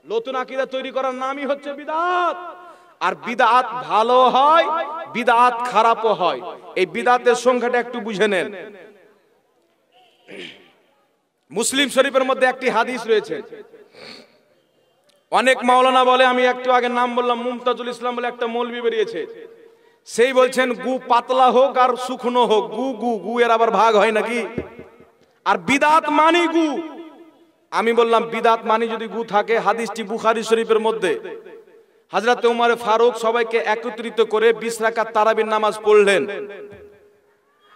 নতুন আকীদা তৈরি করার নামই হচ্ছে বিদআত। আর বিদআত ভালো হয়, বিদআত খারাপও হয়। এই বিদআতের সংখ্যাটা একটু বুঝে নেন। মুসলিম শরীফের মধ্যে একটি হাদিস রয়েছে। অনেক মাওলানা বলে, আমি একটু আগে নাম বললাম, মুমতাজুল ইসলাম বলে একটা মৌলবি বেরিয়েছে, সেই বলছেন গু পাতলা হোক আর শুকনো হোক, গু গু গু এর আবার ভাগ হয় নাকি? আর বিদআত মানি গু। আমি বললাম বিদআত মানি যদি গু থাকে, হাদিসটি বুখারী শরীফের মধ্যে। হযরত ওমর ফারুক সবাইকে একত্রিত করে 20 রাকাত তারাবির নামাজ পড়লেন।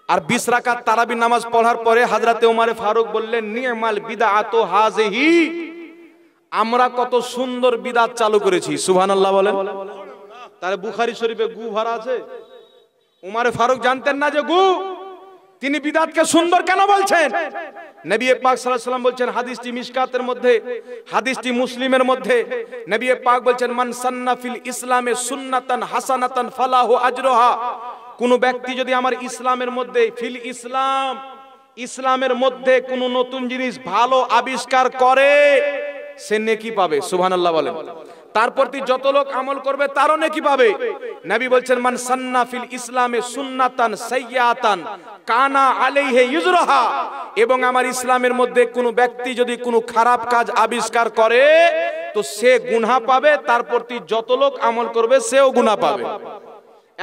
আর 20 রাকাত তারাবির নামাজ পড়ার পরে হযরত ওমর ফারুক বললেন, নি'মাল বিদআতু হাযিহি, আমরা কত সুন্দর বিদআত চালু করেছি। সুবহানাল্লাহ বলেন। তাহলে বুখারী শরীফে গু ভরা আছে। ওমর ফারুক জানতেন না যে গু? তিনি বিদআতকে সুন্দর কেন বলছেন? নবী পাক সাল্লাল্লাহু আলাইহি ওয়াসাল্লাম বলছেন, হাদিসটি মিশকাতের মধ্যে, হাদিসটি মুসলিমের মধ্যে, নবী পাক বলছেন, মান সান্না ফিল ইসলামে সুন্নাতান হাসানাতান ফালাহু আজরুহা, কোন ব্যক্তি যদি আমার ইসলামের মধ্যে, ফিল ইসলাম, ইসলামের মধ্যে কোন নতুন জিনিস ভালো আবিষ্কার করে, সে নেকি পাবে। সুবহানাল্লাহ বলেন। তারপর যত লোক আমল করবে তারও নেকি পাবে। নবী বলছেন, মান সান্না ফিল ইসলামে সুন্নাতান সাইয়্যাতান কানা আলাইহি ইজরুহা, এবং আমার ইসলামের মধ্যে কোন ব্যক্তি যদি কোনো খারাপ কাজ আবিষ্কার করে তো সে গুনাহ পাবে, তারপর যত লোক আমল করবে সেও গুনাহ পাবে।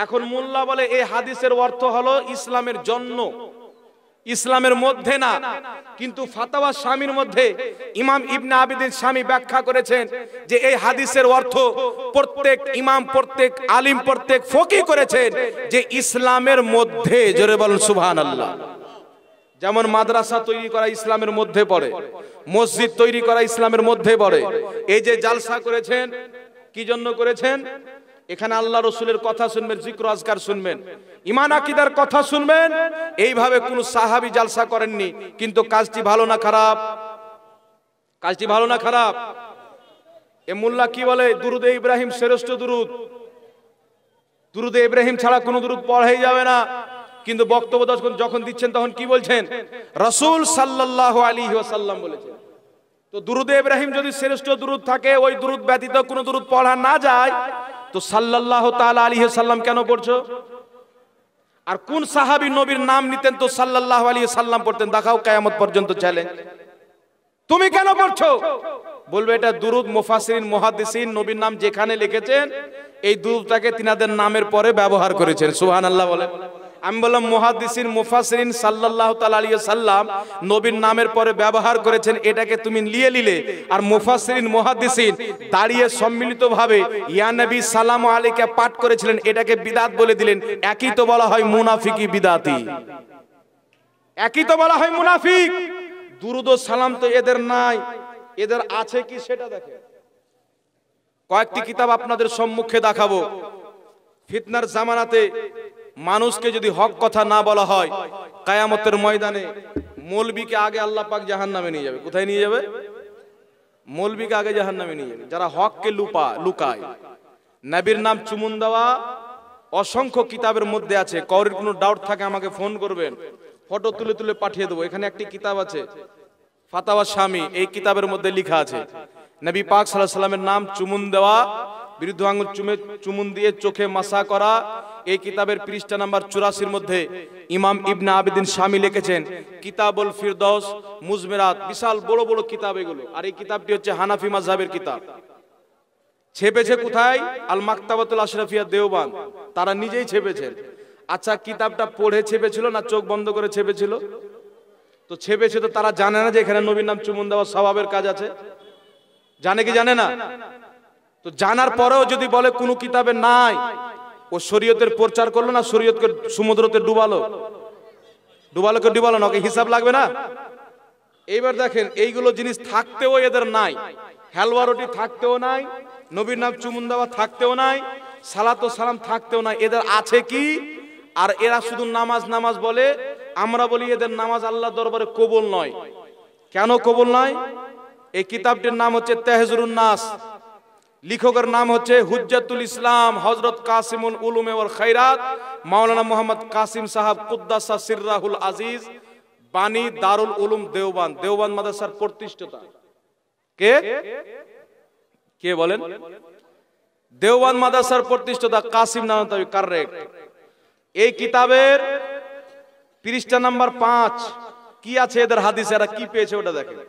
এখন মোল্লা বলে এই হাদিসের অর্থ হলো ইসলামের জন্য, ইসলামের মধ্যে না। কিন্তু ফাতাওয়া শামীর মধ্যে ইমাম ইবনে আবিদিন শামী ব্যাখ্যা করেছেন যে এই হাদিসের অর্থ প্রত্যেক ইমাম, প্রত্যেক আলিম, প্রত্যেক ফকিহ করেছেন যে ইসলামের মধ্যে। জোরে বলুন সুবহানাল্লাহ। যেমন মাদ্রাসা তৈরি করা ইসলামের মধ্যে পড়ে, মসজিদ তৈরি করা ইসলামের মধ্যে পড়ে। এই যে জালসা করেছেন, কি জন্য করেছেন? এখানে আল্লাহ রসুলের কথা শুনবেন, জিক্র আজকার শুনবেন, ঈমান আকীদার কথা শুনবেন। এইভাবে কোন সাহাবী জালসা করেননি। কিন্তু কাজটি ভালো না খারাপ? কাজটি ভালো না খারাপ? এ মোল্লা কি বলে? দুরুদে ইব্রাহিম শ্রেষ্ঠ দুরুদ, দুরুদে ইব্রাহিম ছাড়া কোন দুরুদ পড়াই যাবে না। কিন্তু বক্তব্য যখন দিচ্ছেন তখন কি বলছেন? রাসূল সাল্লাল্লাহু আলাইহি ওয়াসাল্লাম বলেছেন। তো দুরুদে ইব্রাহিম যদি শ্রেষ্ঠ দুরুদ থাকে, ওই দুরুদ ব্যতীত কোন দুরুদ পড়া না যায়, তো সাল্লাল্লাহু তাআলা আলাইহি সাল্লাম কেন পড়ছো? আর কোন সাহাবী নবীর নাম নিতেন তো সাল্লাল্লাহু আলাইহি সাল্লাম পড়তেন? দেখাও কিয়ামত পর্যন্ত চ্যালেঞ্জ। তুমি কেন পড়ছো? বলবে এটা দুরুদ মুফাসসিরিন মুহাদ্দিসিন নবীর নাম যেখানে লিখেছেন এই দুরুদটাকে তিনাদের নামের পরে ব্যবহার করেছেন। সুবহানাল্লাহ বলে। আমি বললাম মুহাদ্দিসিন মুফাসসিরিন সাল্লাল্লাহু তাআলা আলাইহি সাল্লাম নবীর নামের পরে ব্যবহার করেছেন, এটাকে তুমি নিলে। আর মুফাসসিরিন মুহাদ্দিসিন দাঁড়িয়ে সম্মিলিতভাবে ইয়া নবী সালামু আলাইকা পাঠ করেছিলেন, এটাকে বিদআত বলে দিলেন। একই তো বলা হয় মুনাফিকি বিদআতি, একই তো বলা হয় মুনাফিক। দুরুদ ও সালাম তো এদের নাই, এদের আছে কি সেটা দেখেন। কয়েকটি কিতাব আপনাদের সম্মুখে দেখাবো। ফিতনার জামানাতে মানুষকে যদি হক কথা না বলা হয়, কিয়ামতের ময়দানে মৌলবীকে আগে আল্লাহ পাক জাহান্নামে নিয়ে যাবে। কোথায় নিয়ে যাবে? মৌলবীকে আগে জাহান্নামে নিয়ে যাবে, যারা হককে লুকায়। নবীর নাম চুমুন দেওয়া অসংখ্য কিতাবের মধ্যে আছে। কারোর কোনো ডাউট থাকে আমাকে ফোন করবেন, ফটো তুলে তুলে পাঠিয়ে দেবো। এখানে একটি কিতাব আছে ফাতাওয়া শামী, এই কিতাবের মধ্যে লেখা আছে নবী পাক সাল্লাল্লাহু আলাইহি ওয়াসাল্লামের নাম চুমুন দেওয়া, বিরুদ্ধ আঙ্গুল চুমুন দিয়ে চোখে মাসা করা। এই কিতাবের পৃষ্ঠা নাম্বার 84 মধ্যে ইমাম ইবনে আবিদিন শামী লিখেছেন কিতাবুল ফিরদৌস, মুজমিরাত, বিশাল বড় বড় কিতাব এগুলো। আর এই কিতাবটি হচ্ছে হানাফি মাযহাবের কিতাব। ছেপেছে কোথায়? আল মাকতাবাতুল আশরাফিয়া দেওবান্দ, তারা নিজেই ছেপেছেন। আচ্ছা, কিতাবটা পড়ে ছেপেছিল না চোখ বন্ধ করে ছেপেছিল? তো ছেপেছে তো তারা জানে না যে এখানে নবীর নাম চুমুন দেওয়া সওয়াবের কাজ আছে? জানে কি জানে না? তো জানার পরেও যদি বলে কোনো কিতাবে নাই, ও শরীয়তের প্রচার করলো না শরীয়তকে সমুদ্রতে ডুবালো? নাকি হিসাব লাগবে না? এইবার দেখেন, এইগুলো জিনিস থাকতেও এদের নাই। হালুয়া রুটি থাকতেও নাই, নবীর নাম চুমুন দেওয়া থাকতেও নাই, সালাত ও সালাম থাকতেও নাই। এদের আছে কি? আর এরা শুধু নামাজ বলে। আমরা বলি এদের নামাজ আল্লাহর দরবারে কবুল নয়। কেন কবুল নয়? এই কিতাবটির নাম হচ্ছে তাহজিরুন নাস, লেখকের নাম হচ্ছে হুজ্জাতুল ইসলাম হযরত কাসিমুল উলুমে ওয়াল খায়রাত মাওলানা মুহাম্মদ কাসিম সাহেব কুদ্দাসা সিররাহুল আজিজ, বানী দারুল উলুম দেওবান্দ, দেওবান্দ মাদ্রাসার প্রতিষ্ঠাতা। কে? কে বলেন? দেওবন্দ মাদ্রাসার প্রতিষ্ঠাতা কাসিম নানতাবি, কারেক্ট। এই কিতাবের পৃষ্ঠা নাম্বার 5 কি আছে এদের হাদিসে, এরা কি পেয়েছে ওটা দেখেন।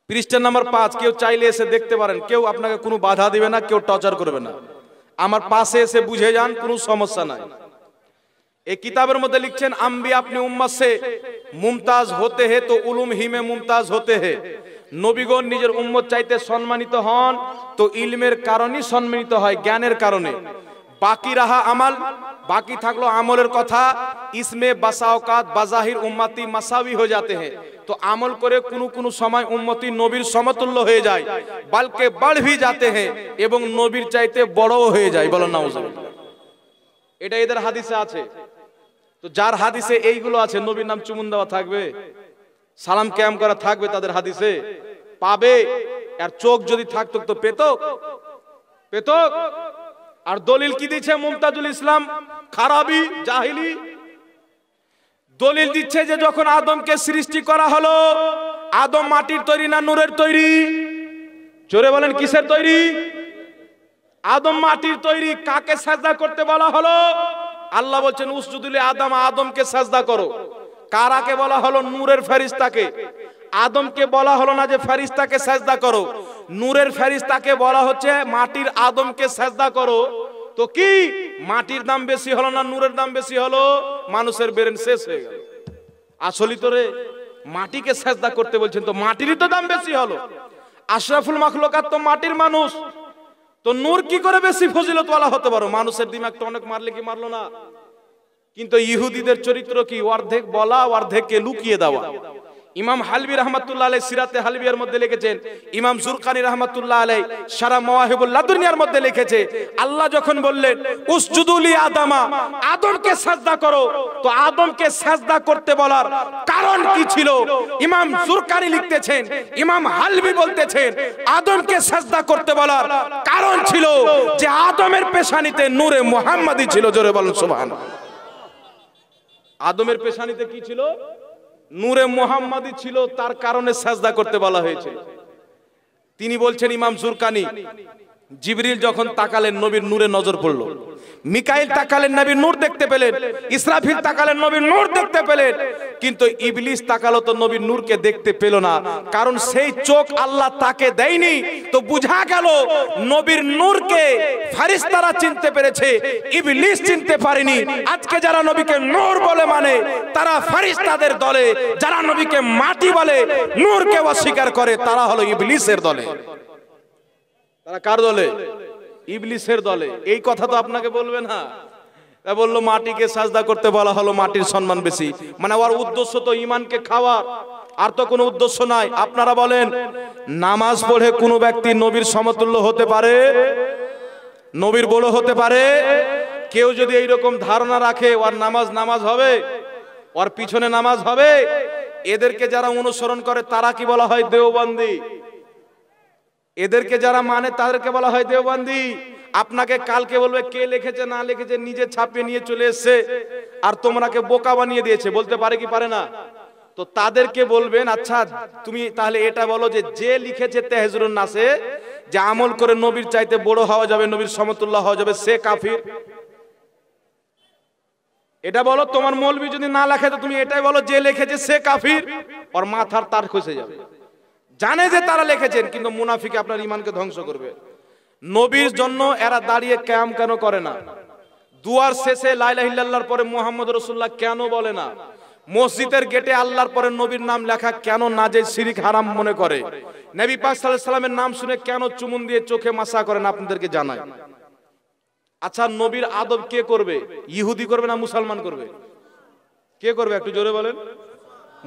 পৃষ্ঠা নাম্বার 5 কেউ চাইলে এসে দেখতে পারেন, কেউ আপনাকে কোনো বাধা দিবে না, কেউ টর্চার করবে না। আমার পাশে এসে বুঝে যান, কোনো সমস্যা নাই। এই কিতাবের মধ্যে লিখছেন, আম্বিয়া আপনি উম্মত সে মুমতাজ হতে হে তো উলুম হি মে মুমতাজ হতে হে। নবীগণ নিজের উম্মত চাইতে সম্মানিত হন তো ইলমের কারণেই সম্মানিত হয়, জ্ঞানের কারণে। বাকি রাহা আমাল, বাকি থাকলো আমলের কথা। ইসমে বাসাওকাত বাজাহির উম্মতি মাসাবি হয়ে যাতে हैं, তো আমল করে কোনো সময় উম্মতি নবীর সমতুল্য হয়ে যায়, বলকে बढ़ भी जाते हैं এবং নবীর চাইতে বড়ও হয়ে যায়। বলো নাউজুবিল্লাহ। এটা এদের হাদিসে আছে। তো যার হাদিসে এইগুলো আছে, নবীর নাম চুমুন দেওয়া থাকবে, সালাম ক্যাম করা থাকবে তাদের হাদিসে, পাবে। আর চোখ যদি থাকতো তো পেত। আর দলিল কি দিচ্ছে মুমতাজুল ইসলাম খারাবি জাহিলি? দলিল দিচ্ছে যে যখন আদমকে সৃষ্টি করা হলো, আদম মাটির তৈরি না নূরের তৈরি? জোরে বলেন, কিসের তৈরি? আদম মাটির তৈরি। কাকে সাজদা করতে বলা হলো? আল্লাহ বলছেন উসজুদুল আদম, আদমকে সাজদা করো। কারাকে বলা হলো? নূরের ফেরেশতাকে। আদমকে বলা হলো না যে ফেরেশতাকে সাজদা করো, নূরের ফেরেশতাকে বলা হচ্ছে মাটির আদমকে সাজদা করো। তো কি মাটির দাম বেশি হলো না নূরের দাম বেশি হলো? মানুষের ব্রেন শেষ হয়ে গেল। আসলে তো রে মাটিকে সাজদা করতে বলছেন, তো মাটিরই তো দাম বেশি হলো। আশরাফুল মাখলুকাত তো মাটির মানুষ, তো নূর কি করে বেশি ফজিলত ওয়ালা হতে পারো? মানুষের দিমাগটা অনেক মারলে কি মারলো না? কিন্তু ইহুদিদের চরিত্র কি? অর্ধেক বলা, অর্ধেককে লুকিয়ে দেওয়া। ইমাম হালবি রহমাতুল্লাহ আলাইহি সিরাতে হালবিয়ার মধ্যে লিখেছেন, ইমাম জুরকানি রহমাতুল্লাহ আলাইহি শারা মাওয়াহিবুল লাদুনিয়ার মধ্যে লিখেছে, আল্লাহ যখন বললেন উসজুদু লি আদামা, আদমকে সাজদা করো, তো আদমকে সাজদা করতে বলার কারণ কি ছিল? ইমাম জুরকানি লিখতেছেন, ইমাম হালবি বলতেছেন, আদমকে সাজদা করতে বলার কারণ ছিল যে আদমের পেশানিতে নূরে মুহাম্মাদি ছিল। জোরে বলেন সুবহানাল্লাহ। আদমের পেশানিতে কি ছিল? নূরে মুহাম্মাদি ছিল, তার কারণে সাজদা করতে বলা হয়েছিল। তিনি বলছেন ইমাম জুরকানি, জিবরিল যখন তাকালেন নবীর নূরে নজর পড়লো, মিকাইল তাকালেন নবীর নূর দেখতে পেলেন, ইসরাফিল তাকালেন নবীর নূর দেখতে পেলেন, কিন্তু ইবলিস তাকালো তো নবীর নূরকে দেখতে পেল না। কারণ সেই চোখ আল্লাহ তাকে দেয়নি। তো বুঝা গেল নবীর নূরকে ফেরেশতারা চিনতে পেরেছে, ইবলিস চিনতে পারেনি। আজকে যারা নবীকে নূর বলে মানে তারা ফেরেশতাদের দলে, যারা নবীকে মাটি বলে নূরকে অস্বীকার করে তারা হলো ইবলিসের দলে। তারা কার দলে? ইবলিসের দলে। এই কথা তো আপনাকে বলবে না। তাই বললো মাটিকে সাজদা করতে বলা হলো, মাটির সম্মান বেশি। মানে ওর উদ্দেশ্য তো ঈমানকে খাওয়া, আর তো কোনো উদ্দেশ্য নাই। আপনারা বলেন নামাজ পড়ে কোনো ব্যক্তি নবীর সমতুল্য হতে পারে? নবীর বড় হতে পারে? কেউ যদি এইরকম ধারণা রাখে ওর নামাজ হবে, ওর পিছনে নামাজ হবে, এদেরকে যারা অনুসরণ করে তারা কি বলা হয়? দেওবন্দি। এদেরকে যারা মানে তাদেরকে বলা হয় দেওবন্দি। আপনাকে কালকে বলবে কে লিখেছে না লিখেছে নিজে ছাপিয়ে নিয়ে চলে এসেছে, আর তোমরাকে বোকা বানিয়ে দিয়েছে। বলতে পারে কি পারে না? তো তাদেরকে বলবেন আচ্ছা তুমি তাহলে এটা বলো যে যে লিখেছে তেহজুরুন নাসে যে আমল করে নবীর চাইতে বড় হওয়া যাবে, নবীর সমতুল্য হওয়া যাবে, সে কাফির। এটা বলো। তোমার মৌলবি যদি না লেখে তো তুমি এটাই বলো যে লিখেছে সে কাফির, ওর মাথার তার খসে যাবে। জানে যে তারা লিখেছেন, কিন্তু মুনাফিকে আপনার ঈমানকে ধ্বংস করবে। নবীর জন্য এরা দাঁড়িয়ে কিয়াম কেন করে না? দুয়ার শেষে লা ইলাহা ইল্লাল্লাহর পরে মুহাম্মদ রাসূলুল্লাহ কেন বলে না? মসজিদের গেটে আল্লাহর পরে নবীর নাম লেখা কেন না যে শিরক হারাম মনে করে? নবী পাক সাল্লাল্লাহু আলাইহি সাল্লামের নাম শুনে কেন চুমুন দিয়ে চোখে মাসা করেন? আপনাদেরকে জানাই। আচ্ছা নবীর আদব কে করবে? ইহুদি করবে না মুসলমান করবে? কে করবে একটু জোরে বলেন।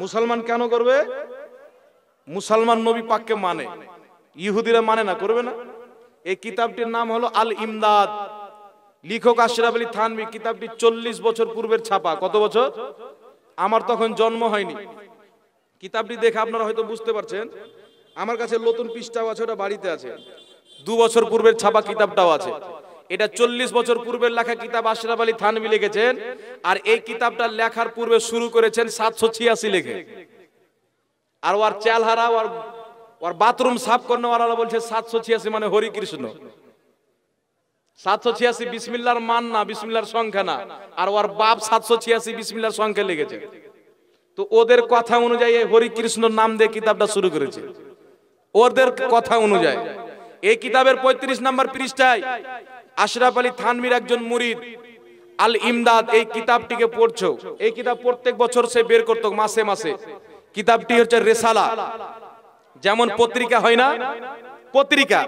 মুসলমান কেন করবে? মুসলমান নবী পাককে মানে, ইহুদিরা মানে না, করবে না। এই কিতাবটির নাম হলো আল ইমদাদ, লেখক আশরাফ আলী থানভী। কিতাবটি 40 বছর পূর্বের ছাপা। কত বছর? আমার তখন জন্ম হয়নি। কিতাবটি দেখে আপনারা হয়তো বুঝতে পারছেন। আমার কাছে নতুন পৃষ্ঠাও আছে, ওটা বাড়িতে আছে। 2 বছর পূর্বের ছাপা কিতাবটাও আছে। এটা 40 বছর পূর্বের লেখা কিতাব, আশরাফ আলী থানভী লিখেছেন। আর এই কিতাবটা লেখার পূর্বে শুরু করেছেন 786 লিখে। আর ওর চেহারা, ওর और बाथरूम साफ करने वाला बोलছে 786 মানে হরি কৃষ্ণ। 786 বিসমিল্লাহর মান না, বিসমিল্লাহর সংখ্যা না, আর ওর বাপ 786 বিসমিল্লাহর সংখ্যা লিখেছে। তো ওদের কথা অনুযায়ী হরি কৃষ্ণর নাম দিয়ে কিতাবটা শুরু করেছে, ওদের কথা অনুযায়ী। এই কিতাবের 35 নম্বর পৃষ্ঠায় আশরাফ আলী থানভীর একজন মুরিদ আল ইমদাদ এই কিতাবটিকে পড়ছো। এই কিতাব প্রত্যেক বছর সে বের করতো মাসে মাসে। কিতাবটি হচ্ছে রেসালা, যেমন পত্রিকা হয় না, পত্রিকা।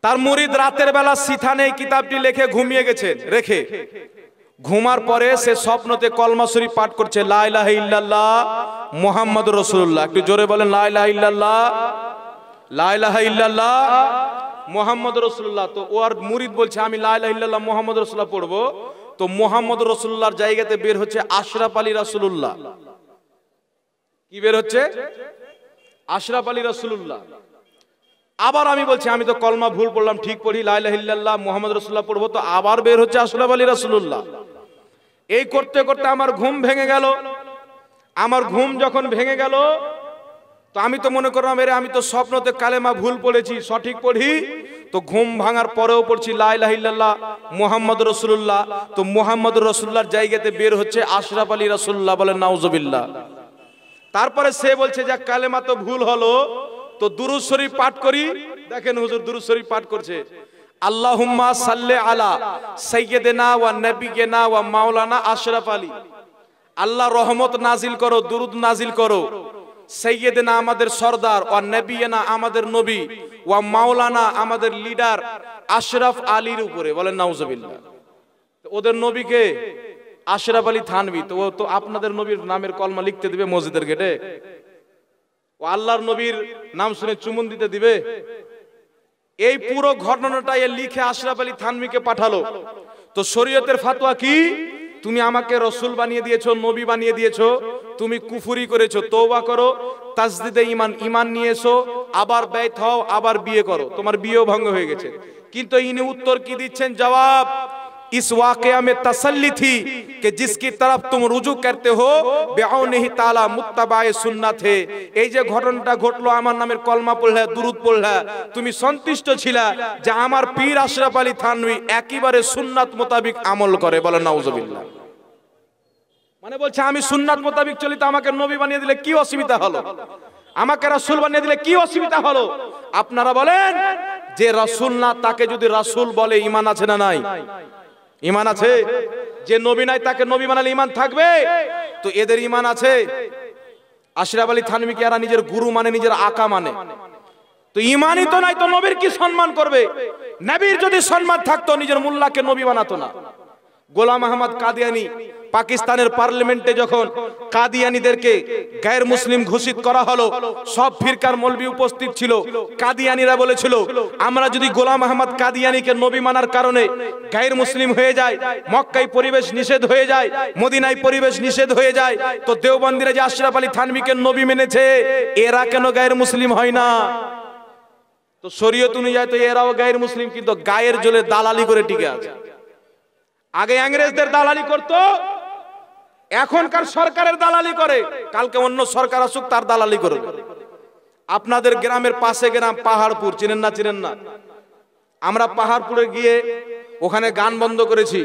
তার মুরিদ রাতের বেলা সিথানে এই কিতাবটি লিখে ঘুমিয়ে গেছেন রেখে। ঘুমার পরে সে স্বপ্নতে কলমা শরীফ পাঠ করছে, লা ইলাহা ইল্লাল্লাহ মুহাম্মাদুর রাসূলুল্লাহ। একটু জোরে বলেন, লা ইলাহা ইল্লাল্লাহ, লা ইলাহা ইল্লাল্লাহ মুহাম্মাদুর রাসূলুল্লাহ। তো ওর মুরিদ বলছে আমি লা ইলাহা ইল্লাল্লাহ মুহাম্মাদুর রাসূলুল্লাহ পড়বো। তো মুহাম্মাদুর রাসূলুল্লাহর জায়গাতে বের হচ্ছে আশরাফ আলী রাসূলুল্লাহ। কি বের হচ্ছে? আশরাফ আলী রাসূলুল্লাহ। আবার আমি বলছি আমি তো কলমা ভুল পড়লাম, ঠিক পড়ি লা ইলাহা ইল্লাল্লাহ মুহাম্মাদুর রাসূলুল্লাহ পড়বো। তো আবার বের হচ্ছে আশরাফ আলী রাসূলুল্লাহ। এই করতে করতে আমার ঘুম ভেঙে গেল। আমার ঘুম যখন ভেঙে গেল তো আমি তো মনে করলাম এরে আমি তো স্বপ্নতে কালেমা ভুল পড়েছি, সঠিক পড়ি। তো ঘুম ভাঙার পরেও পড়ছি লা ইলাহা ইল্লাল্লাহ মুহাম্মাদুর রাসূলুল্লাহ। তো মুহাম্মাদুর রাসূলুল্লাহর জায়গাতে বের হচ্ছে আশরাফ আলী রাসূলুল্লাহ। বলেন নাউজুবিল্লাহ। তারপরে সে বলছে যে কালেমা তো ভুল হলো, তো দুরূদ শরীফ পাঠ করি। দেখেন হুজুর দুরূদ শরীফ পাঠ করছে, আল্লাহুম্মা সাল্লি আলা সাইয়্যিদিনা ওয়া নাবিয়িনা ওয়া মাওলানা আশরাফ আলী। আল্লাহ রহমত নাজিল করো, দুরূদ নাজিল করো সাইয়্যিদিনা আমাদের সরদার, ওয়া নাবিয়িনা আমাদের নবী, ওয়া মাওলানা আমাদের লিডার আশরাফ আলীর উপরে। বলেন নাউজুবিল্লাহ। ওদের নবীকে আশরাফ আলী থানভী। তো ও তো আপনাদের নবীর নামের কলমা লিখতে দিবে মসজিদের গেটে? ও আল্লাহর নবীর নাম শুনে চুমুন দিতে দিবে? এই পুরো ঘটনাটা এ লিখে আশরাফ আলী থানভীকে পাঠালো। তো শরীয়তের ফতোয়া কি? তুমি আমাকে রসুল বানিয়ে দিয়েছো, নবী বানিয়ে দিয়েছো, তুমি কুফরি করেছো, তওবা করো, তাজদিদে ঈমান, ঈমান নিয়ে এসো, আবার বেঈত হও, আবার বিয়ে করো, তোমার বিয়েও ভঙ্গ হয়ে গেছে। কিন্তু ইনি উত্তর কি দিচ্ছেন? জবাব, इस वाकया में तसल्ली थी कि जिसकी तरफ तुम रुजू करते हो बेऔनिही ताला मुत्तबाए सुन्नत है। এই যে ঘটনাটা ঘটলো, আমার নামের কলমা পড়লে, দুরূদ পড়লে, তুমি সন্তুষ্ট ছিলা যে আমার পীর আশরাফ আলী থানভী একেবারে সুন্নাত মোতাবেক আমল করে। বলেন নাউজুবিল্লাহ। মানে বলছে আমি সুন্নাত মোতাবেক চলি, তো আমাকে নবী বানিয়ে দিলে কি অসুবিধা হলো? আমাকে রাসূল বানিয়ে দিলে কি অসুবিধা হলো? আপনারা বলেন যে রাসূল না, তাকে যদি রাসূল বলে ঈমান আছে না নাই? ঈমান আছে। যে নবী নাই তাকে নবী বানালে ঈমান থাকবে? তো এদের ঈমান আছে। আশরাফ আলী থানভীকে এরা নিজের গুরু মানে, নিজের আকা মানে। তো ঈমানই তো নাই, তো নবীর কি সম্মান করবে? নবীর যদি সম্মান থাকতো নিজের মোল্লাকে নবী বানাতো না। গোলাম আহমদ কাদিয়ানি পাকিস্তানের পার্লামেন্টে যখন কাদিয়ানিদেরকে গায়ের মুসলিম ঘোষিত করা হলো, সব ফিরকার মৌলবি উপস্থিত ছিল। কাদিয়ানিরা বলেছিল আমরা যদি গোলাম আহমদ কাদিয়ানিকে নবী মানার কারণে গায়ের মুসলিম হয়ে যায়, মক্কায় পরিবেশ নিষেধ হয়ে যায়, মদিনায় পরিবেশ নিষেধ হয়ে যায়, তো দেওবন্দিরা যে আশরাফ আলী থানভীকে নবী মেনেছে এরা কেন গায়ের মুসলিম হয় না? তো শরীয়ত অনুযায়ী তো এরাও গায়ের মুসলিম, কিন্তু গায়ের জোরে দালালি করে টিকে আছে। আগে ইংরেজদের দালালি করতো, এখনকার সরকারের দালালি করে। কালকে অন্য সরকার আসুক, তার দালালি করবে। আপনাদের গ্রামের পাশে গ্রাম পাহাড়পুর, চিনেন না? চিনেন না? আমরা পাহাড়পুরে গিয়ে ওখানে গান বন্ধ করেছি,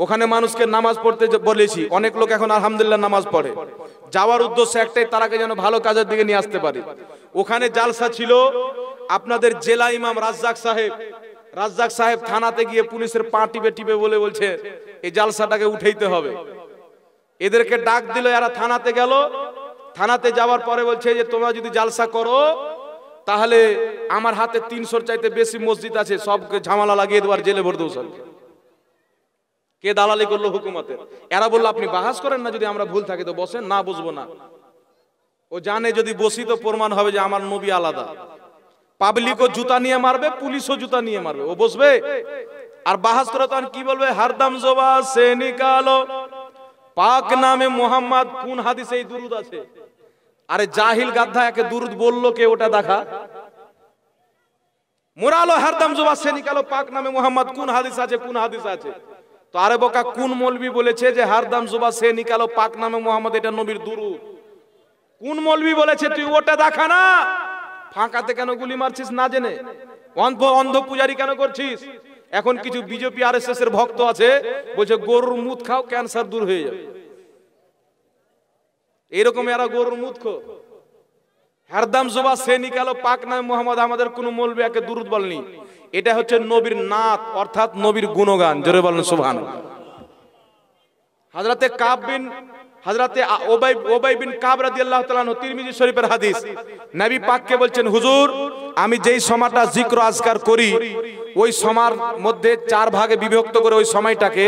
ওখানে মানুষকে নামাজ পড়তে বলেছি। অনেক লোক এখন আলহামদুলিল্লাহ নামাজ পড়ে। যাওয়ার উদ্দেশ্য একটাই, তারাকে যেন ভালো কাজের দিকে নিয়ে আসতে পারি। ওখানে জালসা ছিল। আপনাদের জেলা ইমাম রাজ্জাক সাহেব থানাতে গিয়ে পুলিশের পা টিপে টিপে বলছে এই জালসাটাকে উঠাইতে হবে। এদেরকে ডাক দিল, এরা থানাতে গেল। থানাতে যাওয়ার পরে বলছে যে তোমরা যদি জালসা করো তাহলে আমার হাতে 300 চাইতে বেশি মসজিদ আছে, সবকে ঝামেলা লাগিয়ে দেওয়ার, জেলে ভরে দেবো সবকে। কে দালালি করলো? হুকুমতের। এরা বললো আপনি বাহাস করেন না, যদি আমরা ভুল থাকি তো বসেন, না বসবো না। ও জানে যদি বসি তো প্রমাণ হবে যে আমার নবী আলাদা। পাবলিকও জুতা নিয়ে মারবে, পুলিশও জুতা নিয়ে মারবে, ও বসবে? আর বাহাস করে তখন কি বলবে? হরদম জোবা সে নিকালো পাক নামে মোহাম্মদ। কোন হাদিসে এই দুরুদ আছে? আরে জাহিল গাধা, একে দুরুদ বললো কে? ওটা দেখা। মুরালো হরদম জোবা সে নিকালো পাক নামে মোহাম্মদ, কোন হাদিস আছে? কোন হাদিস আছে? তো আরে বোকা, কোন মৌলবি বলেছে যে হরদম জোবা সে নিকালো পাক নামে মোহাম্মদ এটা নবীর দুরুদ? কোন মৌলবি বলেছে? তুই ওটা দেখা না। ফাঁকাতে কেন গুলি মারছিস না জেনে? অন্ধ পূজারি কেন করছিস? এখন কিছু বিজেপি আরএসএস এর ভক্ত আছে, বলছে গরুর মুত খাও, ক্যান্সার দূর হয়ে যাবে। এরকম এরা গরুর মুত খো। হরদম জুবা সে নিকালো পাক নামে মোহাম্মদ, আমাদের কোন মৌলবি একে দুরুদ বলেনি। এটা হচ্ছে নবীর নাত, অর্থাৎ নবীর গুণগান। জোরে বলেন সুবহানাল্লাহ। হযরতে ওবাই বিন কাব রাদিয়াল্লাহু তাআলা আনহু, তিরমিজি শরীফের হাদিস, নবী পাককে বলছেন, হুজুর আমি যেই সময়টা জিক্র আজকার করি, ওই সময়ের মধ্যে 4 ভাগে বিভক্ত করে ওই সময়টাকে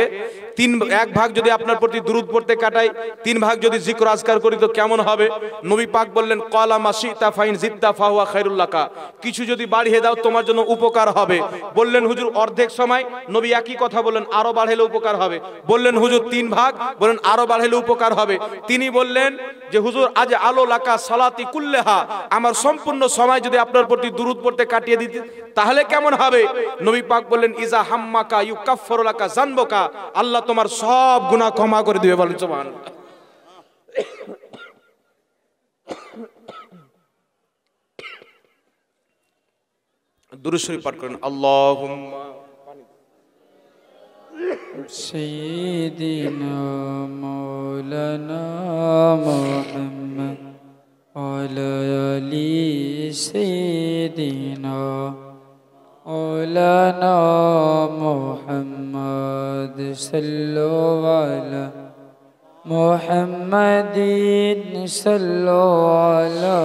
এক ভাগ যদি আপনার প্রতি দুরূদ পড়তে কাটাই, 3 ভাগ যদি জিক্র আজকার করি তো কেমন হবে? নবী পাক বললেন, ক্বালা মা শিতা ফাইন জিত্তা ফাহুয়া খায়রুল লাকা, কিছু যদি বাড়িয়ে দাও তোমার জন্য উপকার হবে। বললেন হুজুর অর্ধেক সময়? নবী একই কথা বললেন, আরো বাড়াইলে উপকার হবে। বললেন হুজুর 3 ভাগ? বলেন আরো বাড়াইলে উপকার হবে। তিনি বললেন যে হুজুর আজ আলো লাকা সালাতি কুল্লেহা, আমার সম্পূর্ণ সময় যদি আপনার প্রতি দুরূদ পড়তে কাটিয়ে দিতে তাহলে কেমন হবে? নবী পাক বললেন, ইজা হাম্মাকা ইউকাফফিরু লাকা যানবুকা, আল্লাহ তোমার সব গুনাহ ক্ষমা করে দিবে। বলেন সুবহানাল্লাহ। দুরূদ শরীফ পাঠ করেন। আল্লাহুম্মা সাইয়্যিদিনা মাওলানা মুহাম্মদ ওয়ালা আলি সাইয়্যিদিনা মাওলানা মুহাম্মদ সাল্লাল্লাহু আলা মুহাম্মাদিন সাল্লাল্লাহু আলা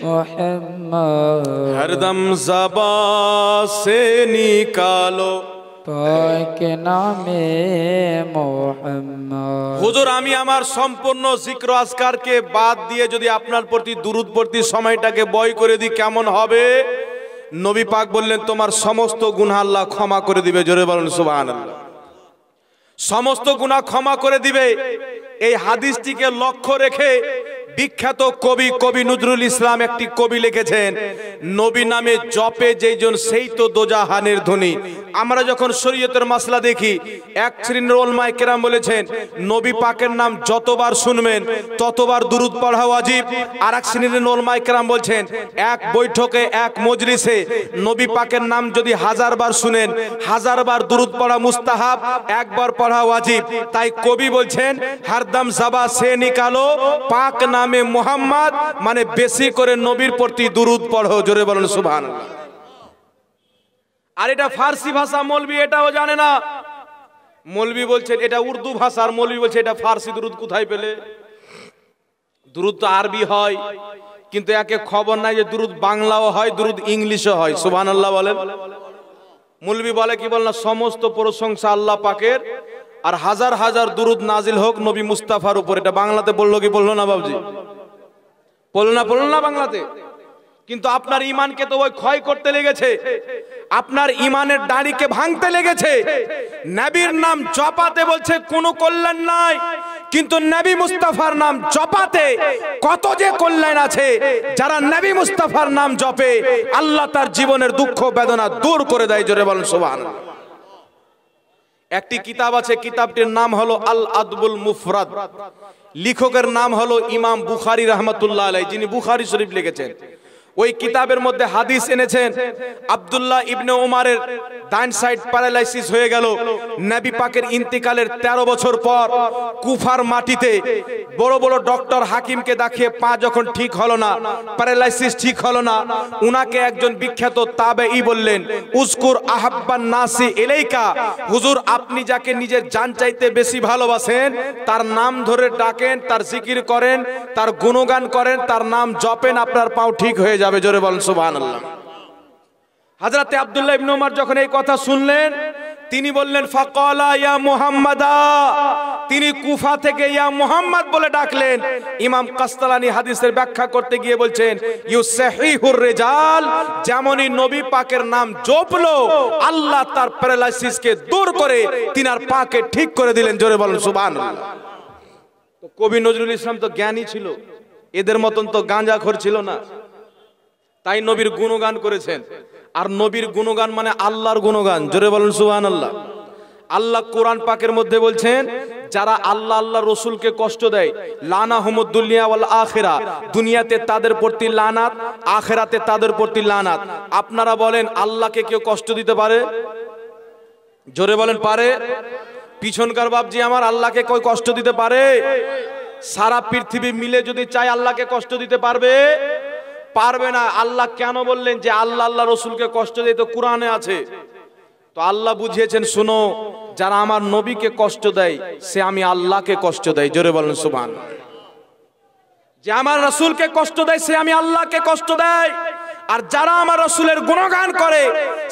মুহাম্মদ। হরদম ज़बां से निकालो পাক নামে মুহাম্মদ। হুজুর আমি আমার সম্পূর্ণ জিক্র আজকারকে বাদ দিয়ে যদি আপনার প্রতি দুরূদ পড়তে সময়টাকে বয় করে দিই কেমন হবে? নবী পাক বললেন, তোমার সমস্ত গুনাহ আল্লাহ ক্ষমা করে দিবে। জোরে বলুন সুবহানাল্লাহ। সমস্ত গুনাহ ক্ষমা করে দিবে। এই হাদিসটিকে লক্ষ্য রেখে বিখ্যাত কবি নজরুল ইসলাম একটি কবি লিখেছেন, নবী নামে জপে যেইজন সেই তো দোজাহানের ধনী। আমরা যখন শরীয়তের মাসলা দেখি, এক শ্রেণীর উলামায়ে কেরাম বলেছেন নবী পাকের নাম যতবার শুনবেন ততবার দুরূদ পড়া ওয়াজিব। আর এক শ্রেণীর উলামায়ে কেরাম বলছেন এক বৈঠকে এক মজলিসে নবী পাকের নাম যদি 1000 বার শুনেন 1000 বার দুরূদ পড়া মুস্তাহাব, একবার পড়া ওয়াজিব। তাই কবি বলছেন হরদম ज़बां से निकालो পাক নামে মুহাম্মদ, মানে বেশি করে নবীর প্রতি দুরূদ পড়ো। জোরে বলুন সুবহানাল্লাহ। আর এটা ফার্সি ভাষা, মৌলবি এটাও জানে না। মৌলবি বলছেন এটা উর্দু ভাষার, মৌলবি বলছে এটা ফার্সি। দুরূদ কোথায় পেলে? দুরূদ তো আরবি হয়, কিন্তু একে খবর নাই যে দুরূদ বাংলাও হয়, দুরূদ ইংলিশও হয়। সুবহানাল্লাহ বলেন। মৌলবি বলে কি বল না, সমস্ত প্রশংসা আল্লাহ পাকের, আর হাজার হাজার দুরূদ নাজিল হোক নবী মুস্তাফার উপর। এটা বাংলাতে বললো কি বললো না বাবজি? বললো না বাংলাতে। কিন্তু আপনার ঈমানকে তো ওই ক্ষয় করতে লেগেছে, আপনার ঈমানের দাড়িকে ভাঙতে লেগেছে। নবীর নাম জপাতে বলছে কোনো কল্যাণ নাই, কিন্তু নবী মুস্তাফার নাম জপাতে কত যে কল্যাণ আছে। যারা নবী মুস্তাফার নাম জপে আল্লাহ তার জীবনের দুঃখ বেদনা দূর করে দেয়। জোরে বলেন সুবহানাল্লাহ। একটি কিতাব আছে, কিতাবটির নাম হলো আল আদবুল মুফরাদ। লেখকের নাম হলো ইমাম বুখারী রাহমাতুল্লাহ আলাইহি, যিনি বুখারী শরীফ লিখেছেন। ওই কিতাবের মধ্যে হাদিস এনেছেন, আব্দুল্লাহ ইবনে উমারের ডান সাইড প্যারালাইসিস হয়ে গেল। নবী পাকের ইন্তিকালের 13 বছর পর কুফার মাটিতে বড় বড় ডক্টর হাকিমকে দেখিয়ে পা যখন ঠিক হলো না, প্যারালাইসিস ঠিক হলো না, উনাকে একজন বিখ্যাত তাবেঈ বললেন, উজকুর আহাব্বান নাসি ইলাইকা, হুজুর আপনি যাকে নিজের জান চাইতে বেশি ভালোবাসেন তার নাম ধরে ডাকেন, তার জিকির করেন, তার গুণগান করেন, তার নাম জপেন, আপনার পাও ঠিক হয়ে যাবে। জোরে বলেন সুবহানাল্লাহ। হযরতে আব্দুল্লাহ ইবনে উমর যখন এই কথা শুনলেন তিনি বললেন ফাকালা ইয়া মুহাম্মাদা, তিনি কুফা থেকে ইয়া মুহাম্মদ বলে ডাকলেন। ইমাম কাসতালানি হাদিসের ব্যাখ্যা করতে গিয়ে বলছেন ইউসাহিহুর রিজাল, যেমনই নবী পাকের নাম জপলো আল্লাহ তার প্যারালাইসিসকে দূর করে তিনার পাকে ঠিক করে দিলেন। জোরে বলেন সুবহানাল্লাহ। তো কবি নজরুল ইসলাম তো জ্ঞানী ছিল, এদের মতন তো গাঁজাখোর ছিল না, তাই নবীর গুণগান করেছেন। আর নবীর গুণগান মানে আল্লাহর গুণগান। জোরে বলেন সুবহানাল্লাহ। আল্লাহ কোরআন পাকের মধ্যে বলছেন যারা আল্লাহ আল্লাহ রসুলকে কষ্ট দেয়, লানাহুমুদ দুনিয়া ওয়াল আখিরা, দুনিয়াতে তাদের প্রতি লানাত, আখিরাতে তাদের প্রতি লানাত। আপনারা বলেন আল্লাহকে কেউ কষ্ট দিতে পারে? জোরে বলেন পারে? পিছনকার বাপজি আমার, আল্লাহকে কেউ কষ্ট দিতে পারে? সারা পৃথিবী মিলে যদি চায় আল্লাহকে কষ্ট দিতে পারবে? পারবে না। আল্লাহ কেন বললেন যে আল্লাহ আল্লাহ রসুলকে কষ্ট দেয়? তো কোরআনে আছে। তো আল্লাহ বুঝিয়েছেন, শুনো, যারা আমার নবীকে কষ্ট দেয় সে আমি আল্লাহকে কষ্ট দেয়। জোরে বলেন সুবহানাল্লাহ। যে আমার রাসূলকে কষ্ট দেয় সে আমি আল্লাহকে কষ্ট দেয়। আর যারা আমার রাসূলের গুণগান করে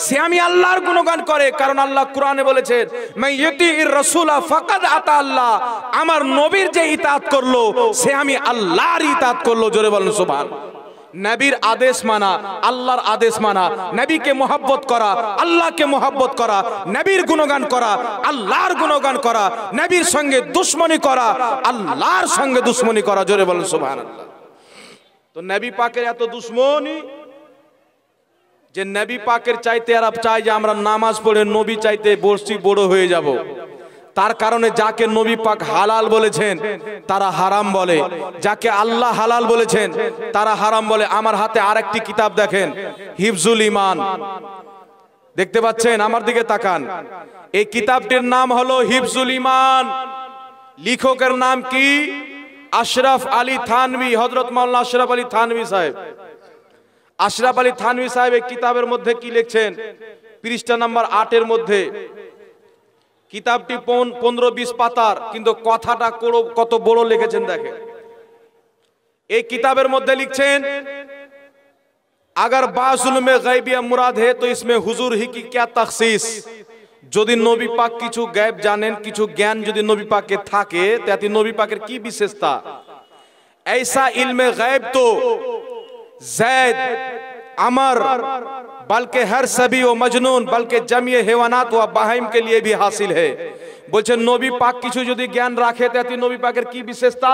সে আমি আল্লাহর গুণগান করে। কারণ আল্লাহ কোরআনে বলেছেন, মাইয়াতির রাসূলা ফাকাদ আতা আল্লাহ, আমার নবীর যে ইতাআত করলো সে আমি আল্লাহর ইতাআত করলো। জোরে বলেন সুবহানাল্লাহ। নবীর আদেশ মানা, আল্লাহর আদেশ মানা, নবীকে মোহাব্বত করা, আল্লাহকে মোহাব্বত করা, নবীর গুণগান করা, আল্লাহর গুণগান করা, নবীর সঙ্গে দুশ্মনী করা, আল্লাহর সঙ্গে দুশ্মনী করা। জোরে বলেন সুবহানাল্লাহ। তো নবী পাকের এত দুশ্মনী যে নবী পাকের চাইতে এরা চায় যে আমরা নামাজ পড়ে নবী চাইতে বর্ষি বড় হয়ে যাব। তার কারণে যাকে নবী পাক হালাল বলেছেন তারা হারাম বলে, যাকে আল্লাহ হালাল বলেছেন তারা হারাম বলে। আমার হাতে আরেকটি কিতাব দেখেন, হিফজুল ঈমান, দেখতে পাচ্ছেন? আমার দিকে তাকান। এই কিতাবটির নাম হলো হিফজুল ঈমান। লেখকের নাম কি? আশরাফ আলী থানভী, হযরত মাওলানা আশরাফ আলী থানভী সাহেব। আশরাফ আলী থানভী সাহেব এই কিতাবের মধ্যে কি লিখছেন? পৃষ্ঠা নাম্বার 8 এর মধ্যে। কিতাবটি 15-20 পাতার, কিন্তু কথাটা কত বড় লিখেছেন দেখেন। এই কিতাবের মধ্যে লিখছেন, अगर बाजुल में गैबिया मुराद है तो इसमें हुजूर ही की क्या तखसीस। যদি নবী পাক কিছু গায়েব জানেন, কিছু জ্ঞান যদি নবী পাকে থাকে, তাতে নবী পাকের কি বিশেষতা? ऐसा इल्म गैब तो ज़ैद अमर बल्कि हर सभी व मजनून बल्कि जमीय हैवानात व बाहिम के लिए भी हासिल है। বলছেন নবী পাক কিছু যদি জ্ঞান রাখে তাতে নবী পাকের কি বিশেষতা?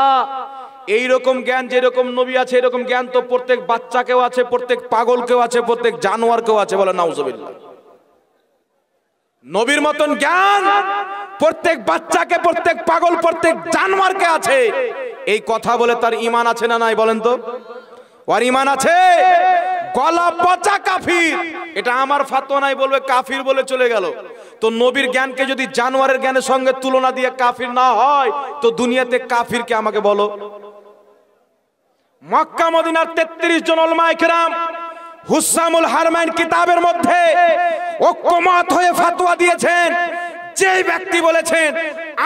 এই রকম জ্ঞান যেরকম নবী আছে এরকম জ্ঞান তো প্রত্যেক বাচ্চাকেও আছে, প্রত্যেক পাগলকেও আছে, প্রত্যেক জানোয়ারকেও আছে। বলে নাউজুবিল্লাহ। নবীর মতন জ্ঞান প্রত্যেক বাচ্চাকে, প্রত্যেক পাগল, প্রত্যেক জানোয়ারকে আছে। এই কথা বলে তার ঈমান আছে না নাই বলেন তো? ওর ঈমান আছে? গলা পচা কাফির। এটা আমার ফতোয়া নাই, বলবে কাফির বলে চলে গেল। তো নবীর জ্ঞানকে যদি জানোয়ারের জ্ঞানের সঙ্গে তুলনা দিয়ে কাফির না হয় তো দুনিয়াতে কাফির কে আমাকে বলো? মক্কা মদিনার 33 জন উলামায়ে কেরাম হুসামুল হারমাইন কিতাবের মধ্যে ঐক্যমত হয়ে ফতোয়া দিয়েছেন, যেই ব্যক্তি বলেছেন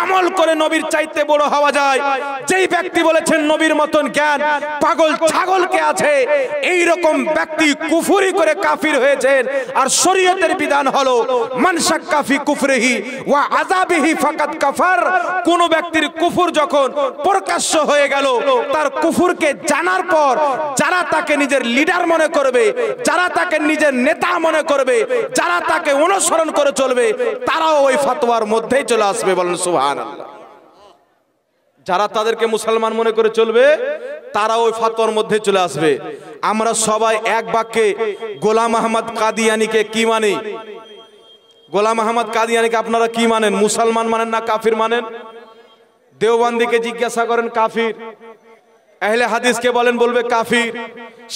আমল করে নবীর চাইতে বড় হওয়া যায়, যেই ব্যক্তি বলেছেন নবীর মতন জ্ঞান পাগল ছাগলকে আছে, এই রকম ব্যক্তি কুফরি করে কাফির হয়েছেন। আর শরীয়তের বিধান হলো মান শাক্কা ফি কুফরিহি ওয়া আযাবিহি ফাকাদ কাফার। কোন ব্যক্তির কুফর যখন প্রকাশ্য হয়ে গেল, তার কুফরকে জানার পর যারা তাকে নিজের লিডার মনে করবে, যারা তাকে নিজের নেতা মনে করবে, যারা তাকে অনুসরণ করে চলবে, তারাও ওই ফতোয়ার মধ্যেই চলে আসবে। বলেন সুবহানাল্লাহ। যারা তাদেরকে মুসলমান মনে করে চলবে তারা ওই ফতোয়ার মধ্যে চলে আসবে। আমরা সবাই এক বাক্যে গোলাম আহমদ কাদিয়ানীকে কি মানি? গোলাম আহমদ কাদিয়ানীকে আপনারা কি মানেন? মুসলমান মানেন না কাফির মানেন? দেওবন্দিকে জিজ্ঞাসা করেন কাফির, আহলে হাদিসকে বলেন বলবে কাফির,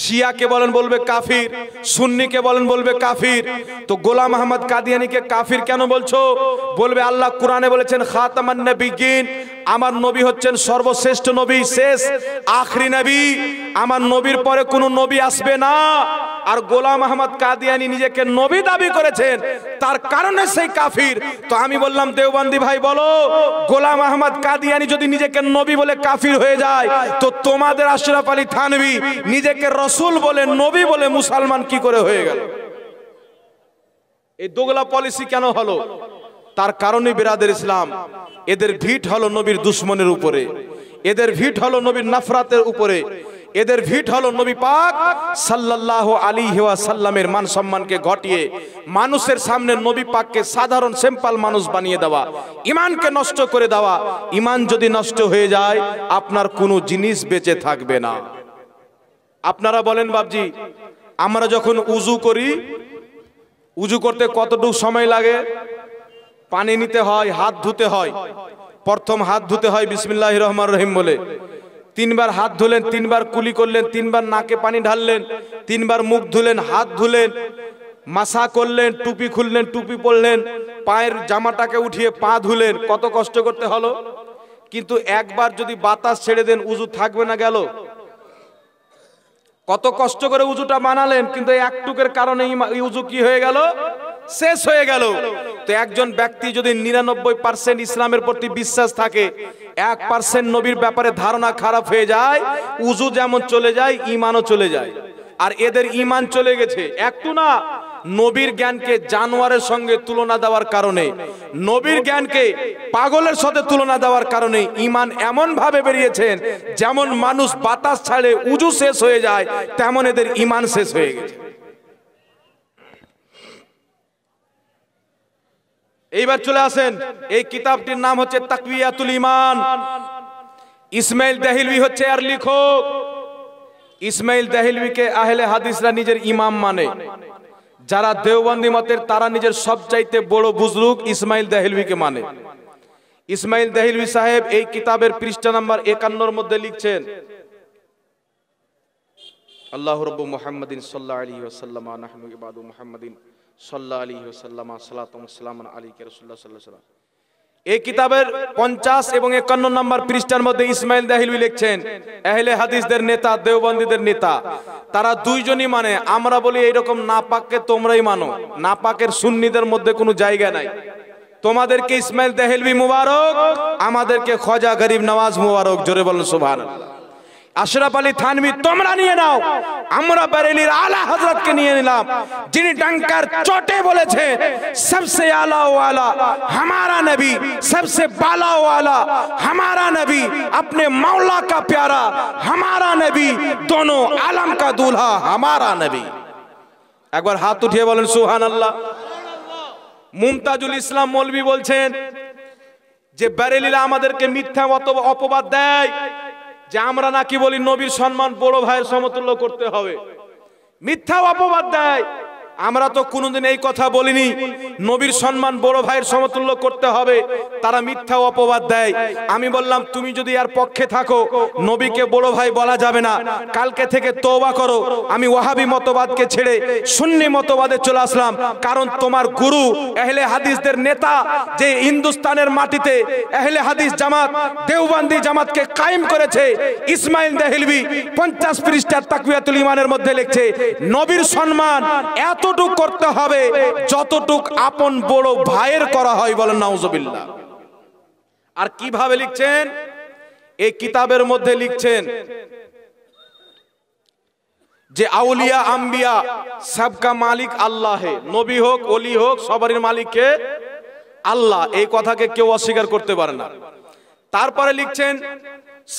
শিয়াকে বলেন বলবে কাফির, সুন্নিকে বলেন বলবে কাফির। তো গোলাম আহমদ কাদিয়ানীকে কাফির কেন বলছো? বলবে আল্লাহ কোরআনে বলেছেন খাতামান নবিয়্যিন, আমার নবী হচ্ছেন সর্বশ্রেষ্ঠ নবী, শেষ আখরি নবী, আমার নবীর পরে কোনো নবী আসবে না। আর গোলাম আহমদ কাদিয়ানী নিজেকে নবী দাবি করেছেন, তার কারণে সেই কাফির। তো আমি বললাম দেওবন্দি ভাই বলো, গোলাম আহমদ কাদিয়ানী যদি নিজেকে নবী বলে কাফির হয়ে যায়, তো তোমাদের আশরাফ আলী থানভী নিজেকে রসুল বলে নবী বলে মুসলমান কি করে হয়ে গেল? এই দোগলা পলিসি কেন হলো? তার কারণে বিরাদের ইসলাম, এদের ভিট হলো নবীর দুশ্মনের উপরে, এদের ভিট হলো নবীর নফরতের উপরে, এদের ভিট হলো নবী পাক সাল্লাল্লাহু আলাইহি ওয়াসাল্লামের মান সম্মানকে ঘটিয়ে মানুষের সামনে নবী পাককে সাধারণ সিম্পল মানুষ বানিয়ে দেওয়া, ঈমানকে নষ্ট করে দেওয়া। ঈমান যদি নষ্ট হয়ে যায় আপনার কোনো জিনিস বেঁচে থাকবে না। আপনারা বলেন বাবজি, আমরা যখন উযু করি, উযু করতে কতটুকু সময় লাগে? পানি নিতে হয়, হাত ধুতে হয়, প্রথম হাত ধুতে হয় বিসমিল্লাহির রহমানির রহিম বলে, 3 বার হাত ধুলেন, 3 বার কুলি করলেন, 3 বার নাকে পানি ঢাললেন, 3 বার মুখ ধুলেন, হাত ধুলেন, মাসা করলেন, টুপি খুললেন, টুপি পরলেন, পায়ের জামাটাকে উঠিয়ে পা ধুলেন। কত কষ্ট করতে হলো। কিন্তু একবার যদি বাতাস ছেড়ে দেন উজু থাকবে না, গেল। কত কষ্ট করে উজুটা বানালেন, কিন্তু একটুকের কারণে উজু কি হয়ে গেল, শেষ হয়ে গেল। তো একজন ব্যক্তি যদি 99% ইসলামের প্রতি বিশ্বাস থাকে, 1% নবীর ব্যাপারে ধারণা খারাপ হয়ে যায়, উজু যেমন চলে যায় ঈমানও চলে যায়। আর এদের ঈমান চলে গেছে একটু না, নবীর জ্ঞানকে জানোয়ারের সঙ্গে তুলনা দেওয়ার কারণে, নবীর জ্ঞানকে পাগলের সাথে তুলনা দেওয়ার কারণে ঈমান এমন ভাবে বেরিয়েছেন, যেমন মানুষ বাতাস ছাড়ে উজু শেষ হয়ে যায়, তেমন এদের ঈমান শেষ হয়ে গেছে। এইবার চলে আসেন, এই কিতাবটির নাম হচ্ছে তাকওয়াতুল ঈমান। ইসমাইল দেহলভী হচ্ছে এর লেখক। ইসমাইল দেহলভীকে আহলে হাদিসরা নিজের ইমাম মানে। যারা দেওবন্দি মতের তারা নিজের সবচাইতে বড় বুজরুগ ইসমাইল দেহলভীকে মানে। ইসমাইল দেহলভী সাহেব এই কিতাবের পৃষ্ঠা নাম্বার 51 মধ্যে লিখছেন, আল্লাহু রাব্বু মুহাম্মাদিন সাল্লাল্লাহু আলাইহি ওয়াসাল্লাম নাহনু ইবাদু মুহাম্মাদিন সাল্লাল্লাহু আলাইহি ওয়াসাল্লাম সালাতুন সালামুন আলাইকা রাসূলুল্লাহ সাল্লাল্লাহু আলাইহি ওয়াসাল্লাম। এই কিতাবের 50 এবং 51 নম্বর পৃষ্ঠার মধ্যে ইসমাইল দেহলভী লিখছেন, আহলে হাদিসদের নেতা, দেওবন্দীদের নেতা, তারা দুইজনই মানে। আমরা বলি এইরকম নাপাককে তোমরাই মানো, নাপাকের সুন্নিদের মধ্যে কোনো জায়গা নাই। তোমাদেরকে ইসমাইল দেহলভী মুবারক, আমাদেরকে খাজা গরিব নওয়াজ মুবারক। জোরে বলুন সুবহানাল্লাহ। আশরাফ আলী থানভী তোমরা নিয়ে নাও, আমরা বেরেলির আলা হযরতকে নিয়ে নিলাম, যিনি ডঙ্কার চটে বলেছে सबसे आला वाला हमारा नबी, सबसे बाला वाला हमारा नबी, अपने मौला का प्यारा हमारा नबी, दोनों आलम का दूल्हा हमारा नबी। एक बार हाथ उठिए बोलें सुबहानाल्लाह। मुमताजुल इस्लाम मौलवी বলছেন যে বেরেলিরা আমাদেরকে মিথ্যা অপবাদ দেয় যে আমরা নাকি বলি নবীর সম্মান বড় ভাইয়ের সমতুল্য করতে হবে। মিথ্যা অপবাদ দেয়। আমরা তো কোনোদিন এই কথা বলিনি নবীর সম্মান বড় ভাইয়ের সমতুল্য করতে হবে, তারা মিথ্যা অপবাদ দেয়। আমি বললাম তুমি যদি এর পক্ষে থাকো, নবীকে বড় ভাই বলা যাবে না, কালকে থেকে তওবা করো। আমি ওয়াহাবি মতবাদকে ছেড়ে সুন্নি মতবাদে চলে আসলাম, কারণ তোমার গুরু আহলে হাদিসদের নেতা যে হিন্দুস্তানের মাটিতে আহলে হাদিস জামাত দেওবন্দি জামাতকে কায়েম করেছে, ইসমাইল দেহলভী 50 পৃষ্ঠার তাকওয়াতুল ঈমানের মধ্যে লিখছে নবীর সম্মান এতটুক করতে হবে যতটুক আপন বড় ভাইয়ের করা হয়। বলেন নাউজুবিল্লাহ। আর কিভাবে লিখছেন এই কিতাবের মধ্যে লিখছেন যে আউলিয়া আম্বিয়া সবকা মালিক আল্লাহ হে, নবী হোক ওলি হোক সবারই মালিক কে? আল্লাহ। এই কথাকে কেউ অস্বীকার করতে পারে না। তারপরে লিখছেন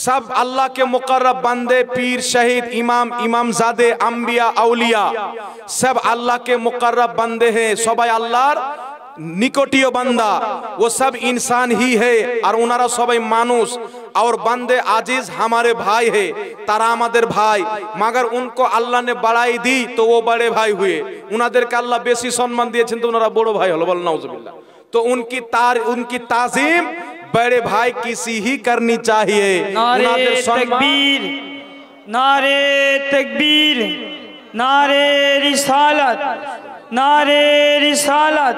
सब अल्लाह के मुकर्रब बंदे, पीर, शहीद, इमाम, इमामजादे, अंबिया, औलिया सब अल्लाह के मुकर्रब बंदे हैं, सबाई अल्लाहर निकटियो बंदा, वो सब इंसान ही है और उनारा सबाई मानुष और बंदे आजिज हमारे भाई है, तारा हमारे भाई, मगर उनको अल्लाह ने बढ़ाई दी तो वो बड़े भाई हुए, उनादेर के अल्लाह बेसी सम्मान दिएছেন तो उनारा बड़ो भाई हलो। बोल नाउजुबिल्लाह। तो उनकी ताजीम बड़े भाई किसी ही करनी चाहिए। नारे तकबीर, नारे तकबीर, नारे रिसालत, नारे रिसालत,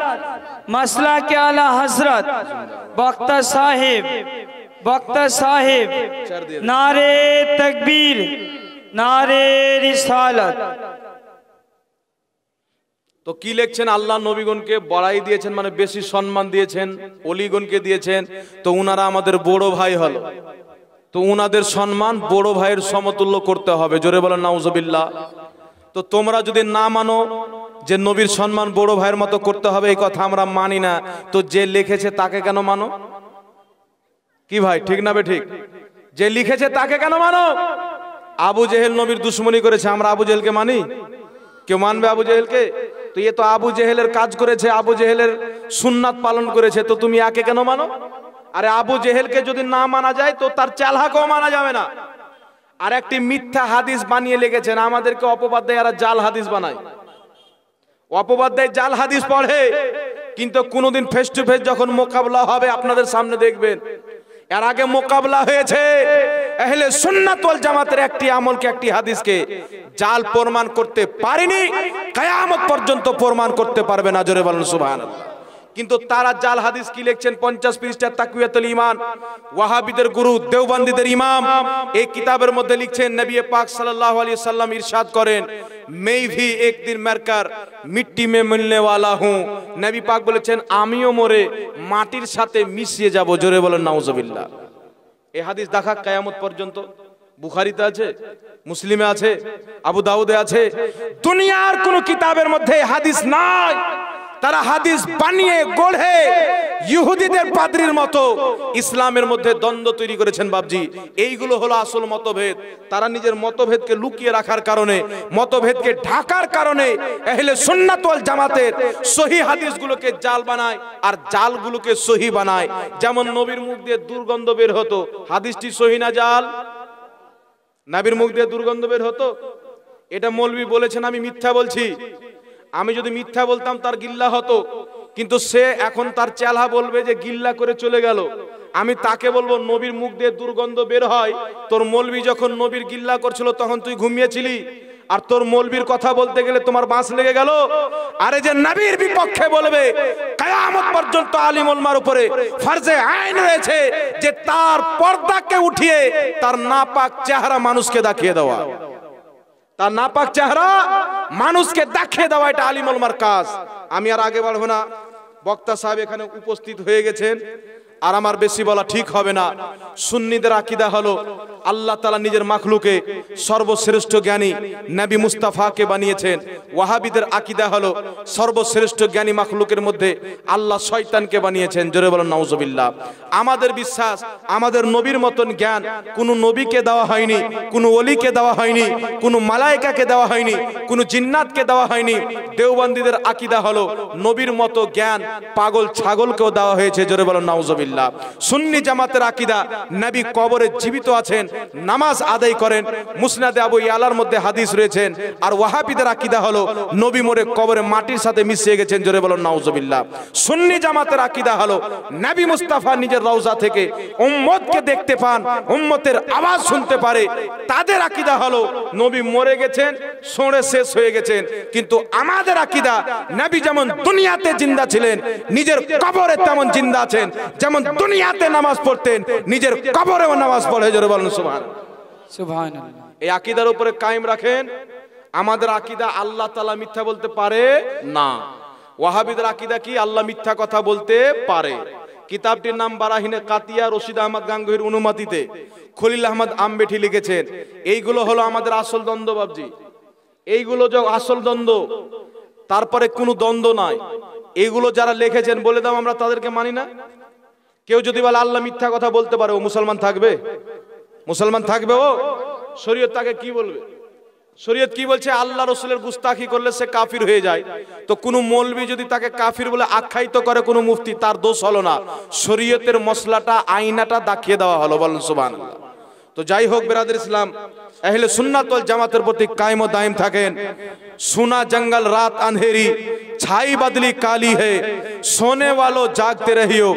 मसला के आला हजरत बख्ता साहिब, बख्ता साहिब, नारे तकबीर, नारे रिसालत। তো কি লিখছেন? আল্লাহ নবীগণকে বড়াই দিয়েছেন, মানে বেশি সম্মান দিয়েছেন, ওলিগণকে দিয়েছেন, তো উনারা আমাদের বড় ভাই হলো, তো উনাদের সম্মান বড় ভাইয়ের সমতুল্য করতে হবে। জোরে বলেন নাউজুবিল্লাহ। তো তোমরা যদি না মানো যে নবীর সম্মান বড় ভাইয়ের মতো করতে হবে, এই কথা আমরা মানি না, তো যে লিখেছে তাকে কেন মানো? কি ভাই, ঠিক না বে ঠিক? যে লিখেছে তাকে কেন মানো? আবু জেহেল নবীর দুশমনি করেছে, আমরা আবু জেহেলকে মানি? কেউ মানবে আবু জেহেলকে? তো ये तो আবু জেহেলের কাজ করেছে, আবু জেহেলের সুন্নাত পালন করেছে, তো তুমি একে কেন মানো? আরে আবু জেহেলকে যদি না মানা যায় তো তার চালহাকেও মানা যাবে না। আর একটি মিথ্যা হাদিস বানিয়ে লিখেছেন, আমাদেরকে অপবাদ দেয়, এরা জাল হাদিস বানায়, অপবাদ দেয়, জাল হাদিস পড়ে, কিন্তু কোনোদিন ফেস টু ফেস যখন মোকাবেলা হবে আপনাদের সামনে দেখবেন এর আগে মোকাবলা হয়েছে, আহলে সুন্নাত ওয়াল জামাতের একটি আমলকে একটি হাদিসকে জাল প্রমাণ করতে পারেনি, কিয়ামত পর্যন্ত প্রমাণ করতে পারবে না। জোরে বলেন সুবহানাল্লাহ। কিন্তু তারা জাল হাদিস কি লিখছেন 50 পৃষ্ঠার তাকওয়াতুল ঈমান, ওয়াহাবিদের গুরু দেওবন্দীদের ইমাম এই কিতাবের মধ্যে লিখছেন নবী পাক সাল্লাল্লাহু আলাইহি সাল্লাম ইরশাদ করেন, मैं भी एक दिन मरकर मिट्टी में मिलने वाला हूं। নবী পাক বলেছেন আমিও মরে মাটির সাথে মিশিয়ে যাব। জোরে বলেন নাউজুবিল্লাহ। এই হাদিস দেখা কিয়ামত পর্যন্ত বুখারীতে আছে, মুসলিমে আছে, আবু দাউদে আছে, দুনিয়ার কোন কিতাবের মধ্যে হাদিস নাই। তারা হাদিস বানিয়ে গড়ে ইহুদিদের পাদ্রীর মতো ইসলামের মধ্যে দ্বন্দ্ব তৈরি করেছেন বাবজি। এইগুলো হলো আসল মতভেদ। তারা নিজের মতভেদকে লুকিয়ে রাখার কারণে, মতভেদকে ঢাকার কারণে আহলে সুন্নাত ওয়াল জামাতের সহিহ হাদিসগুলোকে জাল বানায় আর জালগুলোকে সহিহ বানায়। যেমন নবীর মুখ দিয়ে দুর্গন্ধ বের হতো, হাদিসটি সহিহ না জাল? নবীর মুখ দিয়ে দুর্গন্ধ বের হতো, এটা মৌলবি বলেছেন, আমি মিথ্যা বলছি। আমি যদি মিথ্যা বলতাম তার গিল্লা হতো, কিন্তু সে এখন তার চেলা বলবে যে গিল্লা করে চলে গেল। আমি তাকে বলবো নবীর মুখ দিয়ে দুর্গন্ধ বের হয়, তোর মৌলবি যখন নবীর গিল্লা করছিল তখন তুই ঘুমিয়েছিলি, আর তোর মৌলবির কথা বলতে গেলে তোমার বাঁশ লেগে গেল। আরে যে নবীর বিপক্ষে বলবে, কিয়ামত পর্যন্ত আলিম উলমার উপরে ফরজে আইন রয়েছে যে তার পর্দাকে উঠিয়ে তার নাপাক চেহারা মানুষকে দেখিয়ে দেওয়া, তার নাপাক চেহারা মানুষকে দেখিয়ে দেওয়া, এটা আলিম উলমার কাজ। আমি আর আগে বাড়বো না, বক্তা সাহেব এখানে উপস্থিত হয়ে গেছেন, আর আমার বেশি বলা ঠিক হবে না। সুন্নিদের আকীদা হলো আল্লাহ তাআলা নিজের মাখলুকে সর্বশ্রেষ্ঠ জ্ঞানী নবী মুস্তাফাকে বানিয়েছেন। ওয়াহাবিদের আকীদা হলো সর্বশ্রেষ্ঠ জ্ঞানী মাখলুকের মধ্যে আল্লাহ শয়তানকে বানিয়েছেন। জোরে বলেন নাউজুবিল্লাহ। আমাদের বিশ্বাস, আমাদের নবীর মতন জ্ঞান কোনো নবীকে দেওয়া হয়নি, কোনো ওলিকে দেওয়া হয়নি, কোনো মালায়েকাকে দেওয়া হয়নি, কোনো জিন্নাতকে দেওয়া হয়নি। দেওবন্দীদের আকীদা হলো নবীর মতো জ্ঞান পাগল ছাগলকেও দেওয়া হয়েছে। জোরে বলেন নাউজুবিল্লাহ। সুন্নি জামাতের আকীদা নবী কবরে জীবিত আছেন, নামাজ আদায় করেন, মুসনাদে আবু ইয়ালার মধ্যে হাদিস রয়েছেন। আর ওয়াহাবিদের আকীদা হলো নবী মরে কবরে মাটির সাথে মিশিয়ে গেছেন। জোরে বলেন নাউজুবিল্লাহ। সুন্নি জামাতের আকীদা হলো নবী মুস্তাফা নিজের রওজা থেকে উম্মতকে দেখতে পান, উম্মতের আওয়াজ শুনতে পারে। তাদের আকীদা হলো নবী মরে গেছেন, সরে শেষ হয়ে গেছেন। কিন্তু আমাদের আকীদা নবী যেমন দুনিয়াতে জিন্দা ছিলেন, নিজের কবরে তেমন জিন্দা আছেন। যেমন দুনিয়াতে নামাজ পড়তেন, নিজের কবরেও নামাজ পড়ে। জোরে বলেন সুবহানাল্লাহ। এই আকীদার উপরে কায়েম রাখেন। আমাদের আকীদা আল্লাহ তাআলা মিথ্যা বলতে পারে না। ওয়াহাবিদের আকীদা কি? আল্লাহ মিথ্যা কথা বলতে পারে। কিতাবটির নাম বারাহিনে কাতিয়া, রশিদ আহমদ গাঙ্গুহির অনুমতিতে খলিল আহমদ আমবেঠি লিখেছেন। এইগুলো হলো আমাদের আসল দ্বন্দ্ব বাবজি। এইগুলো যে আসল দ্বন্দ্ব, তারপরে কোনো দ্বন্দ্ব নাই। এইগুলো যারা লিখেছেন বলে দাও আমরা তাদেরকে মানি না। কেউ যদি বলে আল্লাহ মিথ্যা কথা বলতে পারে, ও মুসলমান থাকবে? মুসলমান থাকবে? ও শরীয়ত তাকে কি বলবে? শরীয়ত কি বলছে? আল্লাহ রাসূলের গুস্তাখি করলে সে কাফির হয়ে যায়। তো কোন মৌলবি যদি তাকে কাফির বলে আখ্যায়িত করে কোন মুফতি, তার দোষ হলো না, শরীয়তের মসলাটা, আইনাটা দেখিয়ে দেওয়া হলো। বলেন সুবহানাল্লাহ। তো যাই হোক বিরাদর ইসলাম, আহলে সুন্নাত ওয়াল জামাতের প্রতি কায়েম ও দায়েম থাকেন। সোনা জঙ্গল রাত अंधेरी, छाई बदली काली है, सोने वालों जागते रहियो,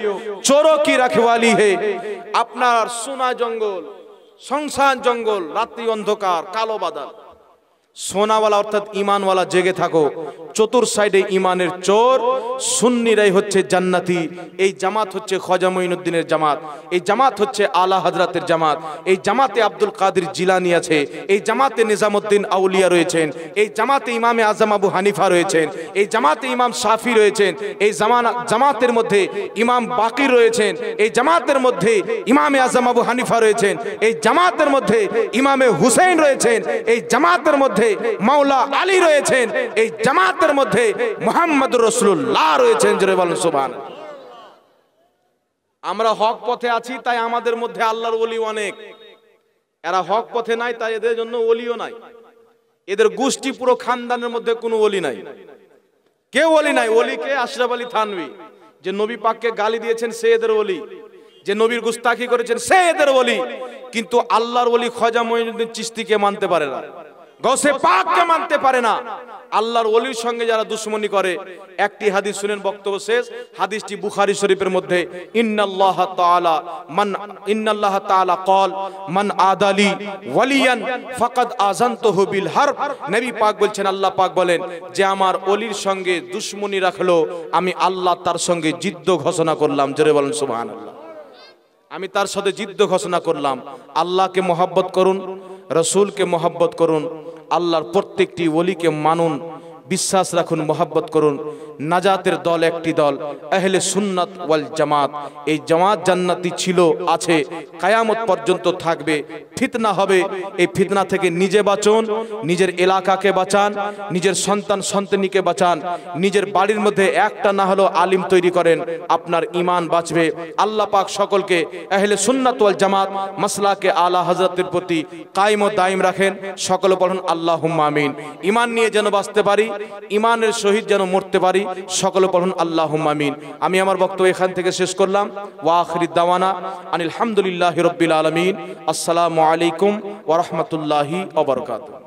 चोरों की रखवाली है। আপনার সোনা জঙ্গল, সংসার জঙ্গল, রাত্রি অন্ধকার, কালো বাদল, সোনাওয়ালা অর্থাৎ ইমানওয়ালা জেগে থাকো, চতুর সাইডে ইমানের চোর। সুন্নিরাই হচ্ছে জান্নাতি। এই জামাত হচ্ছে খাজা মুঈনুদ্দিনের জামাত, এই জামাত হচ্ছে আলা হযরতের জামাত, এই জামাতে আব্দুল কাদের জিলানী আছে, এই জামাতে নিজামউদ্দিন আউলিয়া রয়েছেন, এই জামাতে ইমামে আজম আবু হানিফা রয়েছেন, এই জামাতে ইমাম শাফি রয়েছেন, এই জামাতের মধ্যে ইমাম বাকির রয়েছেন, এই জামাতের মধ্যে ইমামে আজম আবু হানিফা রয়েছেন, এই জামাতের মধ্যে ইমামে হুসাইন রয়েছেন, এই জামাতের মধ্যে মাওলা আলী রয়েছেন, এই জামাতের মধ্যে মুহাম্মদুর রাসূলুল্লাহ রয়েছেন। জোরে বলেন সুবহানাল্লাহ। আমরা হক পথে আছি, তাই আমাদের মধ্যে আল্লাহর ওলি অনেক। এরা হক পথে নাই, তাই এদের জন্য ওলিও নাই। এদের গোষ্ঠী পুরো খানদানের মধ্যে কোনো ওলি নাই, কেউ ওলি নাই। ওলিকে আশরাফ আলী থানভী, যে নবী পাককে গালি দিয়েছেন সে এদের ওলি, যে নবীর গুস্তাখি করেছেন সে এদের ওলি। কিন্তু আল্লাহর ওলি খাজা মুঈনুদ্দিন চিশতিকে মানতে পারে না। গৌসে পাককে মানতে পারে না, আল্লাহর ওলির সঙ্গে যারা দুশমনি করে। একটি হাদিস শুনেন, বক্তব্য শেষ। হাদিসটি বুখারী শরীফের মধ্যে, ইন্নাল্লাহ তাআলা ক্বাল মান আদালি ওয়ালিয়ান ফাকাদ আযানতুহু বিল হারব। নবী পাক বলছেন, আল্লাহ পাক বলেন যে আমার ওলির সঙ্গে দুশমনি রাখলো, আমি আল্লাহ তার সঙ্গে যুদ্ধ ঘোষণা করলাম। জোরে বলেন সুবহানাল্লাহ। আমি তার সাথে যুদ্ধ ঘোষণা করলাম। আল্লাহকে মহব্বত করুন, রসুলকে মহব্বত করুন, আল্লাহর প্রত্যেকটি ওলিকে মানুন, বিশ্বাস রাখুন, মহব্বত করুন। নাজাতের দল একটি দল, আহলে সুন্নাত ওয়াল জামাত। এই জামাত জান্নাতি ছিল, আছে, কিয়ামত পর্যন্ত থাকবে। ফিতনা হবে, এই ফিতনা থেকে নিজে বাঁচুন, নিজের এলাকাকে বাঁচান, নিজের সন্তান সন্ততিকে বাঁচান। নিজের বাড়ির মধ্যে একটা না হলেও আলিম তৈরি করেন, আপনার ঈমান বাঁচবে। আল্লাহ পাক সকলকে আহলে সুন্নাত ওয়াল জামাত মাসলাকে আলা হযরতের প্রতি কায়েম ও দায়েম রাখেন। সকলে পড়ুন আল্লাহুম্মা আমিন। ঈমান নিয়ে যেন বাঁচতে পারি, ঈমানের সহিত যেন মরতে পারি। সকলে পড়ুন আল্লাহুম্মা আমিন। আমি আমার বক্তব্য এখান থেকে শেষ করলাম। ওয়া আখিরু দাওয়ানা আনিল হামদুলিল্লাহি রাব্বিল আলামিন। আসসালামু আলাইকুম ওয়া রাহমাতুল্লাহি ওয়া বারাকাতুহু।